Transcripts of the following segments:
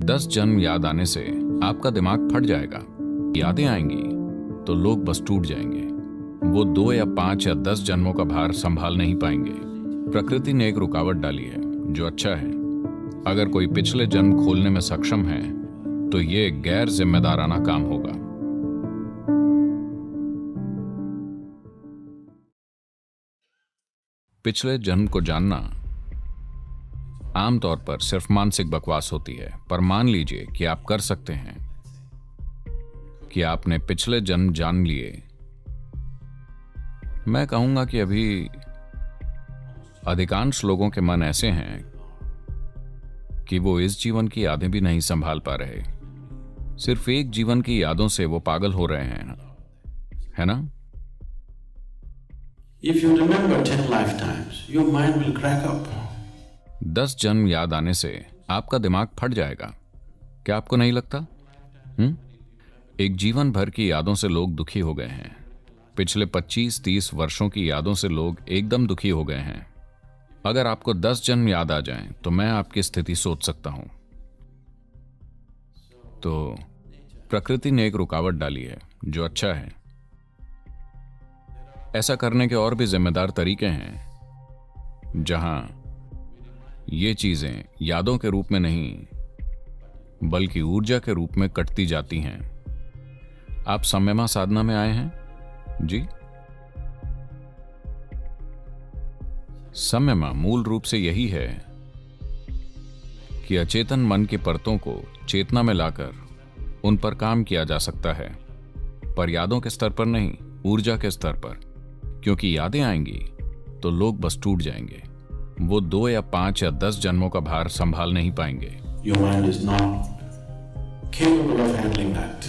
10 जन्म याद आने से आपका दिमाग फट जाएगा। यादें आएंगी तो लोग बस टूट जाएंगे। वो 2 या 5 या 10 जन्मों का भार संभाल नहीं पाएंगे। प्रकृति ने एक रुकावट डाली है जो अच्छा है। अगर कोई पिछले जन्म खोलने में सक्षम है तो ये गैर जिम्मेदाराना काम होगा। पिछले जन्म को जानना आमतौर पर सिर्फ मानसिक बकवास होती है, पर मान लीजिए कि आप कर सकते हैं कि आपने पिछले जन्म जान लिए। मैं कहूंगा कि अभी अधिकांश लोगों के मन ऐसे हैं कि वो इस जीवन की यादें भी नहीं संभाल पा रहे। सिर्फ एक जीवन की यादों से वो पागल हो रहे हैं, है ना? If you remember 10 lifetimes, your mind will crack up. 10 जन्म याद आने से आपका दिमाग फट जाएगा। क्या आपको नहीं लगता? एक जीवन भर की यादों से लोग दुखी हो गए हैं। पिछले 25-30 वर्षों की यादों से लोग एकदम दुखी हो गए हैं। अगर आपको 10 जन्म याद आ जाएं, तो मैं आपकी स्थिति सोच सकता हूं। तो प्रकृति ने एक रुकावट डाली है जो अच्छा है। ऐसा करने के और भी जिम्मेदार तरीके हैं जहां ये चीजें यादों के रूप में नहीं बल्कि ऊर्जा के रूप में कटती जाती हैं। आप संयमा साधना में आए हैं जी? संयमा मूल रूप से यही है कि अचेतन मन की परतों को चेतना में लाकर उन पर काम किया जा सकता है, पर यादों के स्तर पर नहीं, ऊर्जा के स्तर पर। क्योंकि यादें आएंगी तो लोग बस टूट जाएंगे। वो 2 या 5 या 10 जन्मों का भार संभाल नहीं पाएंगे। Your mind is not capable of handling that.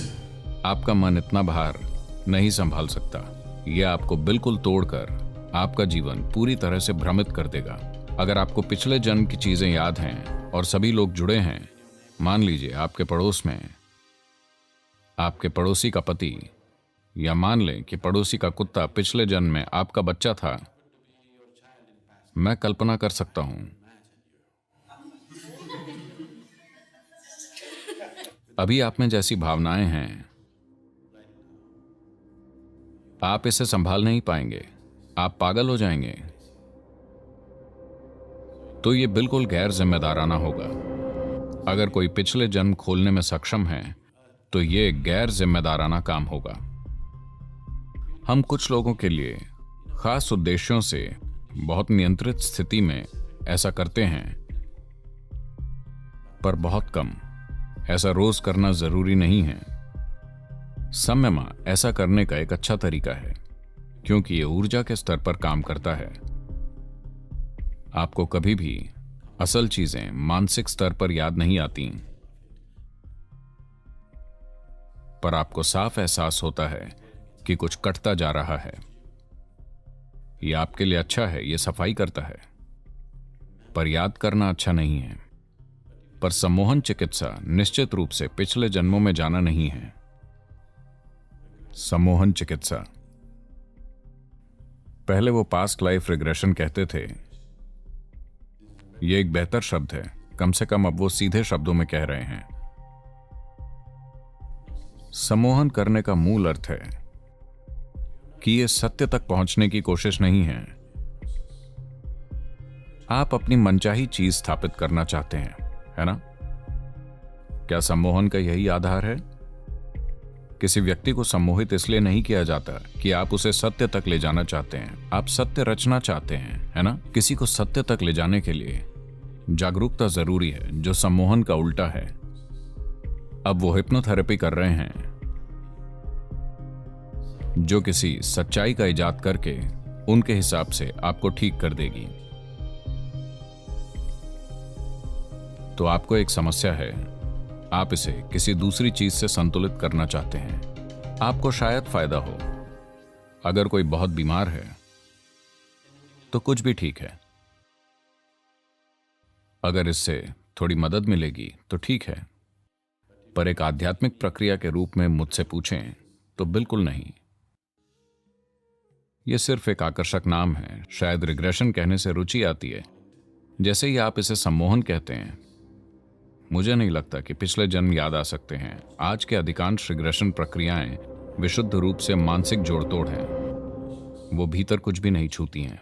आपका मन इतना भार नहीं संभाल सकता। यह आपको बिल्कुल तोड़कर आपका जीवन पूरी तरह से भ्रमित कर देगा। अगर आपको पिछले जन्म की चीजें याद हैं और सभी लोग जुड़े हैं, मान लीजिए आपके पड़ोस में आपके पड़ोसी का पति, या मान लें कि पड़ोसी का कुत्ता पिछले जन्म में आपका बच्चा था, मैं कल्पना कर सकता हूं। अभी आप में जैसी भावनाएं हैं, आप इसे संभाल नहीं पाएंगे, आप पागल हो जाएंगे। तो यह बिल्कुल गैर जिम्मेदाराना होगा। अगर कोई पिछले जन्म खोलने में सक्षम है तो यह गैर जिम्मेदाराना काम होगा। हम कुछ लोगों के लिए खास उद्देश्यों से बहुत नियंत्रित स्थिति में ऐसा करते हैं, पर बहुत कम। ऐसा रोज करना जरूरी नहीं है। संयमा ऐसा करने का एक अच्छा तरीका है क्योंकि यह ऊर्जा के स्तर पर काम करता है। आपको कभी भी असल चीजें मानसिक स्तर पर याद नहीं आती, पर आपको साफ एहसास होता है कि कुछ कटता जा रहा है। यह आपके लिए अच्छा है, यह सफाई करता है, पर याद करना अच्छा नहीं है। पर सम्मोहन चिकित्सा निश्चित रूप से पिछले जन्मों में जाना नहीं है। सम्मोहन चिकित्सा, पहले वो पास्ट लाइफ रिग्रेशन कहते थे। यह एक बेहतर शब्द है, कम से कम अब वो सीधे शब्दों में कह रहे हैं। सम्मोहन करने का मूल अर्थ है कि यह सत्य तक पहुंचने की कोशिश नहीं है। आप अपनी मनचाही चीज स्थापित करना चाहते हैं, है ना? क्या सम्मोहन का यही आधार है? किसी व्यक्ति को सम्मोहित इसलिए नहीं किया जाता कि आप उसे सत्य तक ले जाना चाहते हैं। आप सत्य रचना चाहते हैं, है ना? किसी को सत्य तक ले जाने के लिए जागरूकता जरूरी है, जो सम्मोहन का उल्टा है। अब वो हिप्नोथेरेपी कर रहे हैं जो किसी सच्चाई का इजाद करके उनके हिसाब से आपको ठीक कर देगी। तो आपको एक समस्या है, आप इसे किसी दूसरी चीज से संतुलित करना चाहते हैं। आपको शायद फायदा हो। अगर कोई बहुत बीमार है तो कुछ भी ठीक है। अगर इससे थोड़ी मदद मिलेगी तो ठीक है, पर एक आध्यात्मिक प्रक्रिया के रूप में मुझसे पूछें तो बिल्कुल नहीं। यह सिर्फ एक आकर्षक नाम है। शायद रिग्रेशन कहने से रुचि आती है, जैसे ही आप इसे सम्मोहन कहते हैं। मुझे नहीं लगता कि पिछले जन्म याद आ सकते हैं। आज के अधिकांश रिग्रेशन प्रक्रियाएं विशुद्ध रूप से मानसिक जोड़तोड़ हैं, वो भीतर कुछ भी नहीं छूती हैं।